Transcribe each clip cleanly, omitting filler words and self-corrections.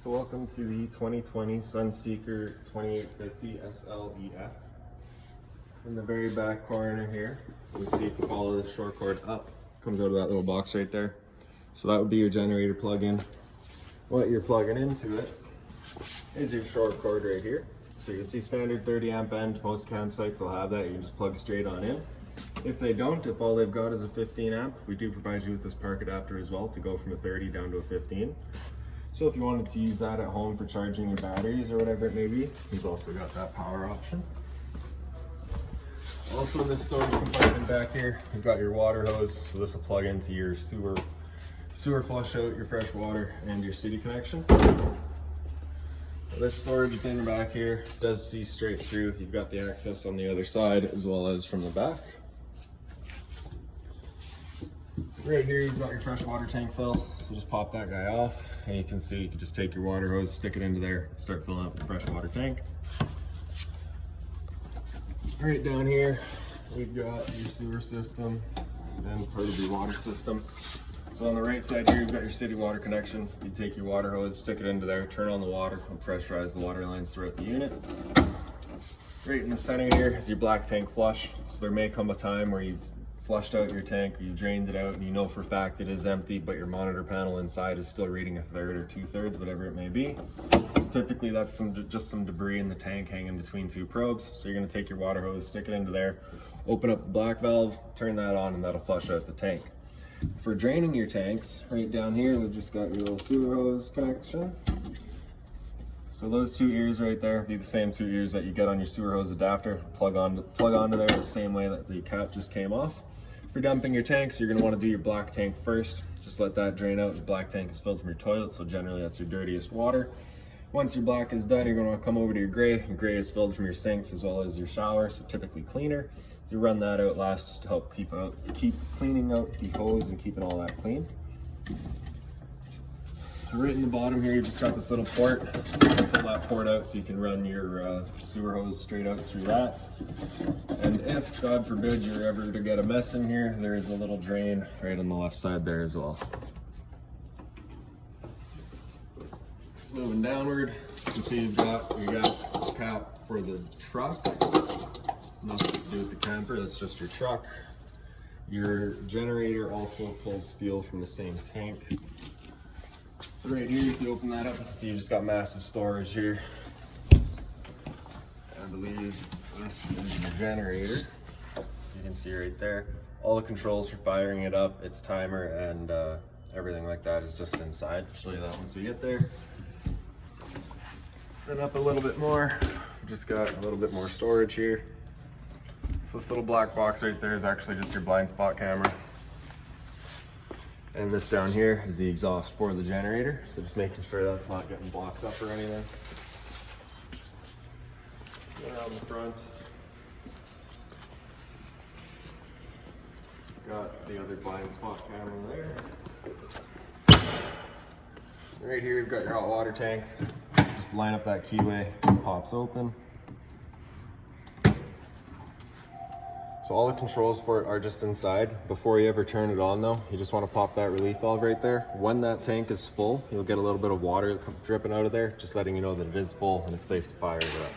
So welcome to the 2020 Sunseeker 2850 SLEF. In the very back corner here, you can see if you follow this short cord up, comes out of that little box right there. So that would be your generator plug-in. What you're plugging into it is your short cord right here. So you can see standard 30 amp end, most campsites will have that, you can just plug straight on in. If they don't, if all they've got is a 15 amp, we do provide you with this park adapter as well to go from a 30 down to a 15. So if you wanted to use that at home for charging your batteries or whatever it may be, you've also got that power option. Also in this storage compartment back here, you've got your water hose, so this will plug into your sewer flush out, your fresh water, and your city connection. This storage bin back here does see straight through. You've got the access on the other side as well as from the back. Right here you've got your fresh water tank fill, so just pop that guy off and you can see you can just take your water hose, stick it into there, start filling up the fresh water tank. Right down here we've got your sewer system and part of your water system. So on the right side here, you've got your city water connection. You take your water hose, stick it into there, turn on the water, and pressurize the water lines throughout the unit. Right in the center here is your black tank flush. So there may come a time where you've flushed out your tank or you drained it out and you know for a fact it is empty, but your monitor panel inside is still reading a third or 2/3, whatever it may be. So typically that's just some debris in the tank hanging between two probes. So you're gonna take your water hose, stick it into there, open up the black valve, turn that on, and that'll flush out the tank. For draining your tanks, right down here, we've just got your little sewer hose connection. So those two ears right there be the same two ears that you get on your sewer hose adapter. Plug onto there the same way that the cap just came off. For dumping your tanks, you're gonna wanna do your black tank first. Just let that drain out. The black tank is filled from your toilet, so generally that's your dirtiest water. Once your black is done, you're gonna come over to your gray. Your gray is filled from your sinks as well as your shower, so typically cleaner. You run that out last just to help keep cleaning out the hose and keeping all that clean. Right in the bottom here, you just got this little port. Pull that port out so you can run your sewer hose straight out through that. And if, God forbid, you're ever to get a mess in here, there is a little drain right on the left side there as well. Moving downward, you can see you've got your gas cap for the truck. Nothing to do with the camper, that's just your truck. Your generator also pulls fuel from the same tank. So right here, if you open that up, you can see you just got massive storage here. I believe this is your generator. So you can see right there, all the controls for firing it up, its timer, and everything like that is just inside. I'll show you that once we get there. Then up a little bit more, we've just got a little bit more storage here. So this little black box right there is actually just your blind spot camera. And this down here is the exhaust for the generator. So just making sure that's not getting blocked up or anything. Then on the front, got the other blind spot camera there. Right here, you've got your hot water tank. Just line up that keyway, it pops open. So all the controls for it are just inside. Before you ever turn it on though, you just want to pop that relief valve right there. When that tank is full, you'll get a little bit of water dripping out of there, just letting you know that it is full and it's safe to fire it up.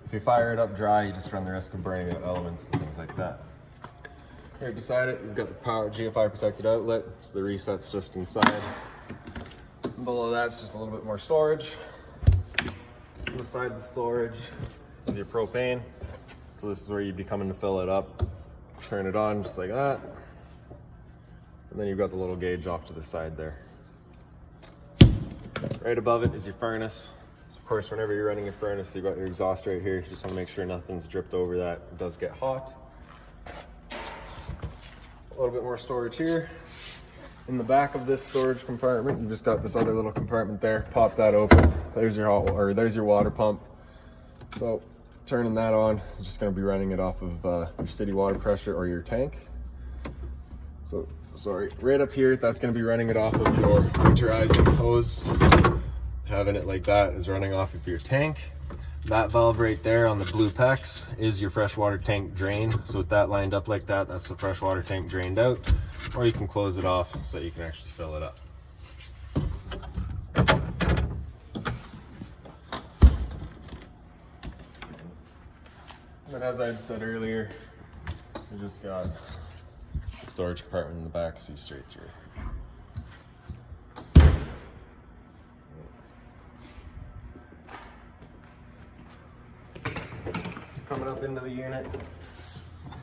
If you fire it up dry, you just run the risk of burning out elements and things like that. Right beside it, you've got the power GFI protected outlet, so the reset's just inside. And below that's just a little bit more storage. Beside the storage is your propane. So this is where you'd be coming to fill it up. Turn it on just like that. And then you've got the little gauge off to the side there. Right above it is your furnace. So of course, whenever you're running your furnace, you've got your exhaust right here. You just want to make sure nothing's dripped over that. It does get hot. A little bit more storage here. In the back of this storage compartment, you just got this other little compartment there. Pop that open. There's your there's your water pump. So turning that on, you're just going to be running it off of your city water pressure or your tank. So, sorry, right up here, that's going to be running it off of your winterizing hose. Having it like that is running off of your tank. That valve right there on the blue PEX is your freshwater tank drain. So with that lined up like that, that's the freshwater tank drained out. Or you can close it off so you can actually fill it up. But as I had said earlier, we just got the storage compartment in the back, see straight through. Coming up into the unit,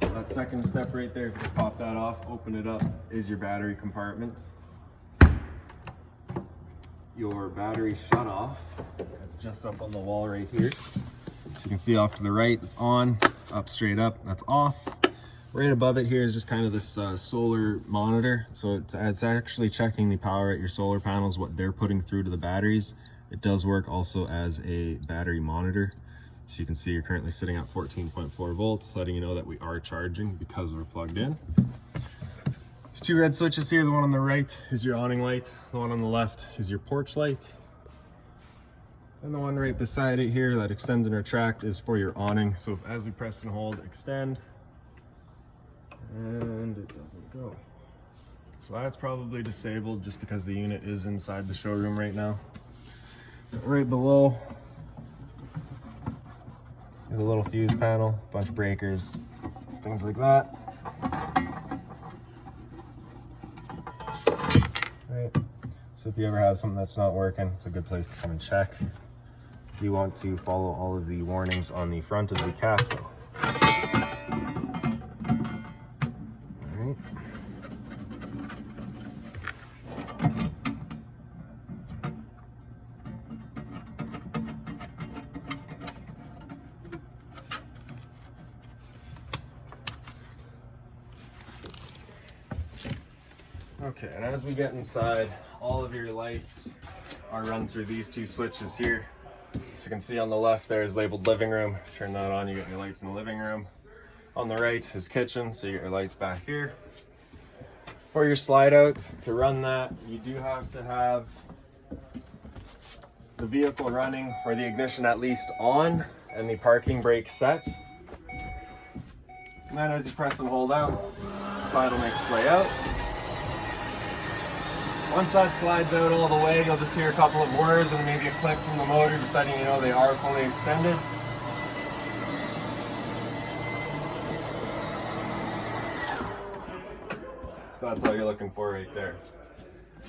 that second step right there, if you just pop that off, open it up, is your battery compartment. Your battery shut off is just up on the wall right here. So you can see off to the right, it's on, up straight up, that's off. Right above it here is just kind of this solar monitor. So it's actually checking the power at your solar panels, what they're putting through to the batteries. It does work also as a battery monitor. So you can see you're currently sitting at 14.4 volts, letting you know that we are charging because we're plugged in. There's two red switches here. The one on the right is your awning light. The one on the left is your porch light. And the one right beside it here that extends and retract is for your awning. So as we press and hold, extend, and it doesn't go. So that's probably disabled just because the unit is inside the showroom right now. Right below, there's a little fuse panel, bunch of breakers, things like that. Right. So if you ever have something that's not working, it's a good place to come and check. You want to follow all of the warnings on the front of the calf though. Alright. Okay, and as we get inside, all of your lights are run through these two switches here. As you can see on the left there is labeled living room. Turn that on, you get your lights in the living room. On the right is kitchen, so you get your lights back here. For your slide out, to run that, you do have to have the vehicle running or the ignition at least on and the parking brake set. And then as you press and hold out, the slide will make its way out. Once that slides out all the way, you'll just hear a couple of whirs and maybe a click from the motor just letting you know they are fully extended. So that's all you're looking for right there.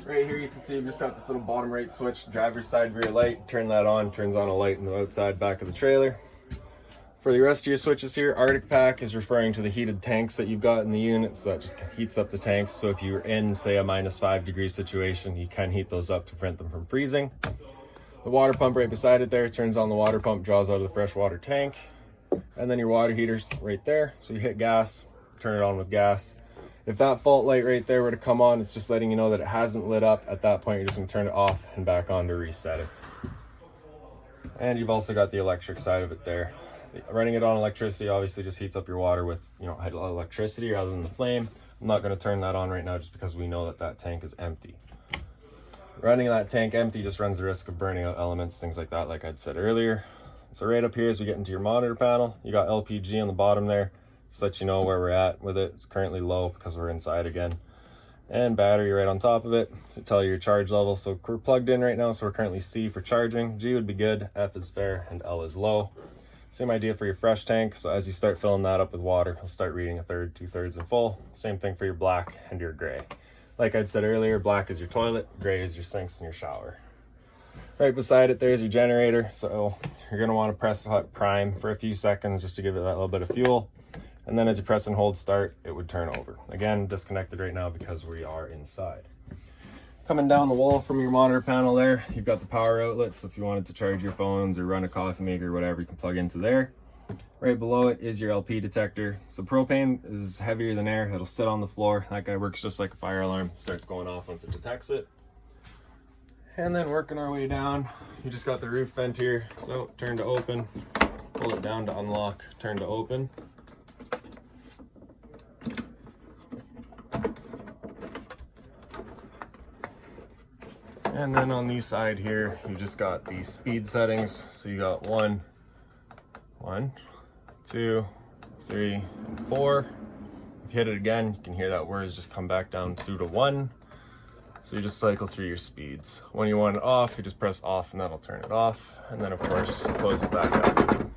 Right here you can see you've just got this little bottom right switch, driver's side rear light. Turn that on, turns on a light in the outside back of the trailer. For the rest of your switches here, Arctic Pack is referring to the heated tanks that you've got in the unit, so that just heats up the tanks. So if you're in, say, a -5-degree situation, you can heat those up to prevent them from freezing. The water pump right beside it there turns on the water pump, draws out of the fresh water tank. And then your water heater's right there. So you hit gas, turn it on with gas. If that fault light right there were to come on, it's just letting you know that it hasn't lit up. At that point, you're just gonna turn it off and back on to reset it. And you've also got the electric side of it there. Running it on electricity obviously just heats up your water with, electricity rather than the flame. I'm not going to turn that on right now just because we know that that tank is empty. Running that tank empty just runs the risk of burning out elements, things like that, like I'd said earlier. So right up here as we get into your monitor panel, you got LPG on the bottom there. Just let you know where we're at with it. It's currently low because we're inside again. And battery right on top of it to tell you your charge level. So we're plugged in right now, so we're currently C for charging. G would be good, F is fair, and L is low. Same idea for your fresh tank. So as you start filling that up with water, it'll start reading 1/3, 2/3 and full. Same thing for your black and your gray. Like I'd said earlier, black is your toilet, gray is your sinks and your shower. Right beside it, there's your generator. So you're gonna wanna press hot prime for a few seconds just to give it that little bit of fuel. And then as you press and hold start, it would turn over. Again, disconnected right now because we are inside. Coming down the wall from your monitor panel there, you've got the power outlet. So if you wanted to charge your phones or run a coffee maker or whatever, you can plug into there. Right below it is your LP detector. So propane is heavier than air. It'll sit on the floor. That guy works just like a fire alarm. Starts going off once it detects it. And then working our way down, you just got the roof vent here. So turn to open, pull it down to unlock, turn to open. And then on the side here, you just got the speed settings. So you got 1, 2, 3, and 4. If you hit it again, you can hear that whirs just come back down 2 to 1. So you just cycle through your speeds. When you want it off, you just press off and that'll turn it off. And then of course, close it back up.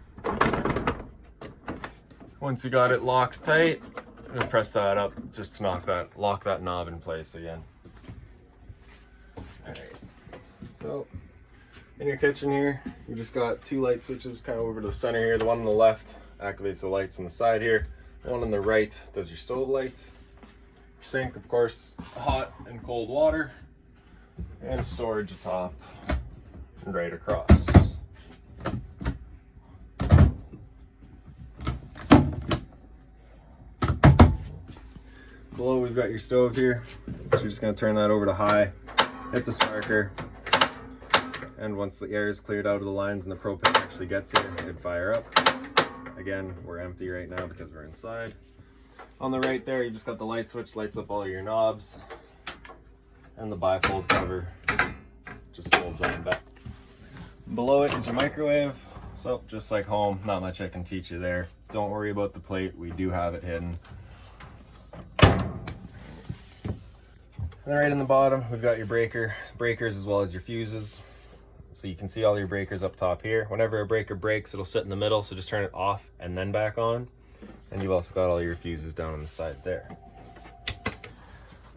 Once you got it locked tight, I'm gonna press that up just to lock that knob in place again. All right. So in your kitchen here, you just got 2 light switches kind of over to the center here. The one on the left activates the lights on the side here. The one on the right does your stove light. Your sink, of course, hot and cold water, and storage atop and right across. Below, we've got your stove here. So you're just gonna turn that over to high, hit the sparker, and once the air is cleared out of the lines and the propane actually gets here, it'd fire up. Again, we're empty right now because we're inside. On the right there, you just got the light switch, lights up all your knobs, and the bifold cover just folds on back. Below it is your microwave. So just like home, not much I can teach you there. Don't worry about the plate, we do have it hidden. And then right in the bottom, we've got your breakers as well as your fuses. So you can see all your breakers up top here. Whenever a breaker breaks, it'll sit in the middle, so just turn it off and then back on. And you've also got all your fuses down on the side there.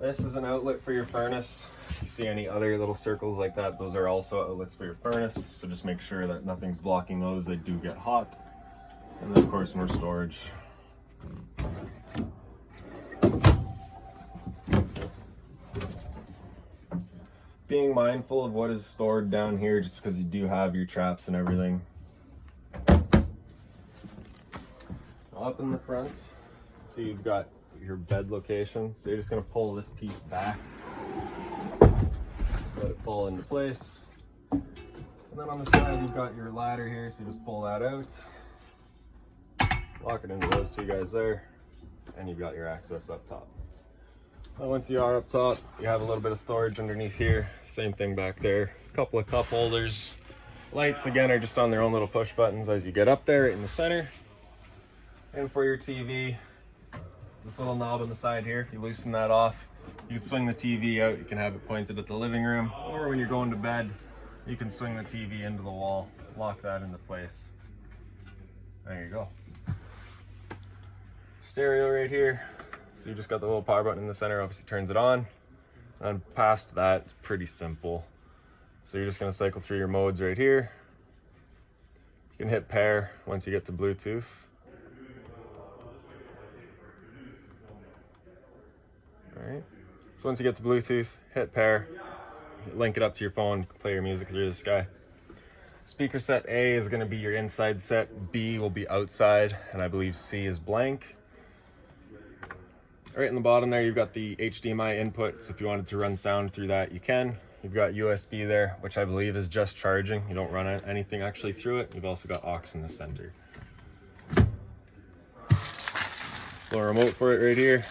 This is an outlet for your furnace. If you see any other little circles like that, those are also outlets for your furnace. So just make sure that nothing's blocking those. They do get hot. And then of course more storage. Being mindful of what is stored down here, just because you do have your traps and everything. Up in the front, so you've got your bed location. So you're just gonna pull this piece back, let it fall into place. And then on the side, you've got your ladder here, so you just pull that out, lock it into those 2 guys there, and you've got your access up top. Now once you are up top, you have a little bit of storage underneath here. Same thing back there. A couple of cup holders. Lights, again, are just on their own little push buttons as you get up there, right in the center. And for your TV, this little knob on the side here, if you loosen that off, you can swing the TV out. You can have it pointed at the living room, or when you're going to bed, you can swing the TV into the wall, lock that into place. There you go. Stereo right here. So you just got the little power button in the center, obviously turns it on. And past that, it's pretty simple. So you're just gonna cycle through your modes right here. You can hit pair once you get to Bluetooth. All right. So once you get to Bluetooth, hit pair, link it up to your phone, play your music through this guy. Speaker set A is gonna be your inside set, B will be outside, and I believe C is blank. Right in the bottom there, you've got the HDMI input, so if you wanted to run sound through that, you can. You've got USB there, which I believe is just charging. You don't run anything actually through it. You've also got aux in the center. Little remote for it right here.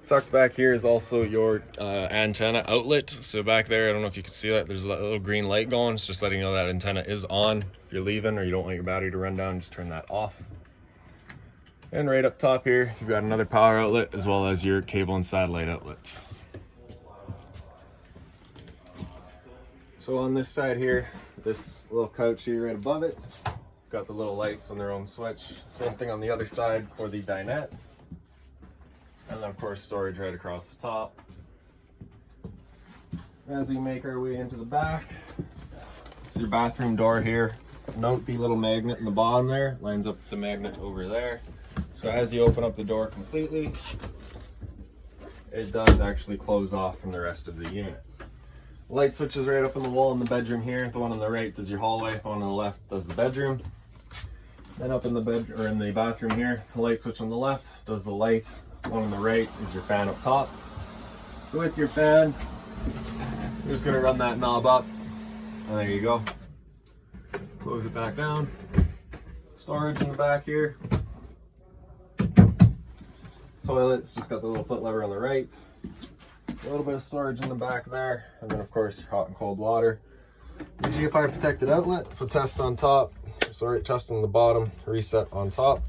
Tucked back here is also your antenna outlet. So back there, I don't know if you can see that, there's a little green light going. It's just letting you know that antenna is on. If you're leaving or you don't want your battery to run down, just turn that off. And right up top here, you've got another power outlet as well as your cable and satellite outlet. So on this side here, this little couch here right above it, got the little lights on their own switch. Same thing on the other side for the dinette. And then of course storage right across the top. As we make our way into the back, it's your bathroom door here. Note the little magnet in the bottom there, lines up with the magnet over there. So as you open up the door completely, it does actually close off from the rest of the unit. Light switch is right up on the wall in the bedroom here. The one on the right does your hallway, the one on the left does the bedroom. Then up in the in the bathroom here, the light switch on the left does the light. The one on the right is your fan up top. So with your fan, you're just gonna run that knob up, and there you go. Close it back down. Storage in the back here. Toilet, it's just got the little foot lever on the right. A little bit of storage in the back there. And then of course, hot and cold water. The GFI protected outlet, so test on top. Sorry, test on the bottom, reset on top.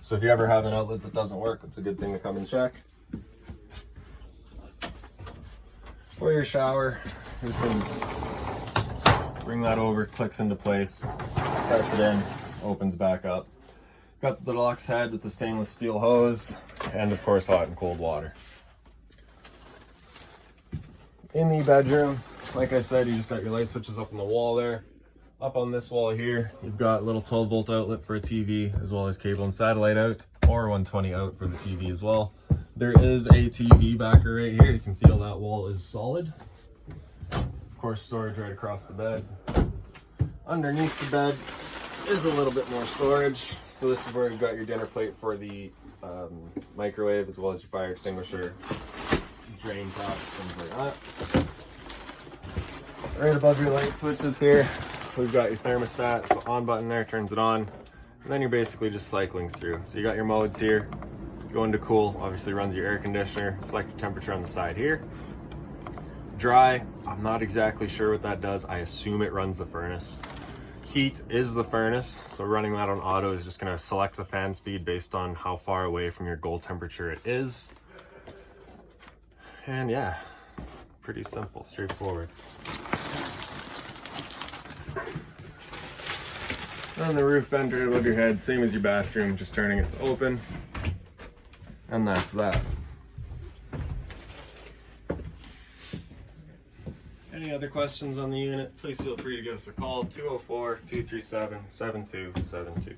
So if you ever have an outlet that doesn't work, it's a good thing to come and check. For your shower, you can bring that over, clicks into place, press it in, opens back up. Got the deluxe head with the stainless steel hose, and of course hot and cold water. In the bedroom, like I said, you just got your light switches up on the wall there. Up on this wall here, you've got a little 12-volt outlet for a TV, as well as cable and satellite out, or 120 out for the TV as well. There is a TV backer right here. You can feel that wall is solid. Of course, storage right across the bed. Underneath the bed is a little bit more storage. So this is where you've got your dinner plate for the microwave, as well as your fire extinguisher, drain taps, things like that. Right above your light switches here, we've got your thermostat. So on button there turns it on, and then you're basically just cycling through. So you got your modes here. Go into cool, obviously runs your air conditioner. Select your temperature on the side here. Dry, I'm not exactly sure what that does. I assume it runs the furnace. Heat is the furnace, so running that on auto is just gonna select the fan speed based on how far away from your goal temperature it is. And yeah, pretty simple, straightforward. And the roof vent right above your head, same as your bathroom, just turning it to open. And that's that. Any other questions on the unit, please feel free to give us a call, 204-237-7272.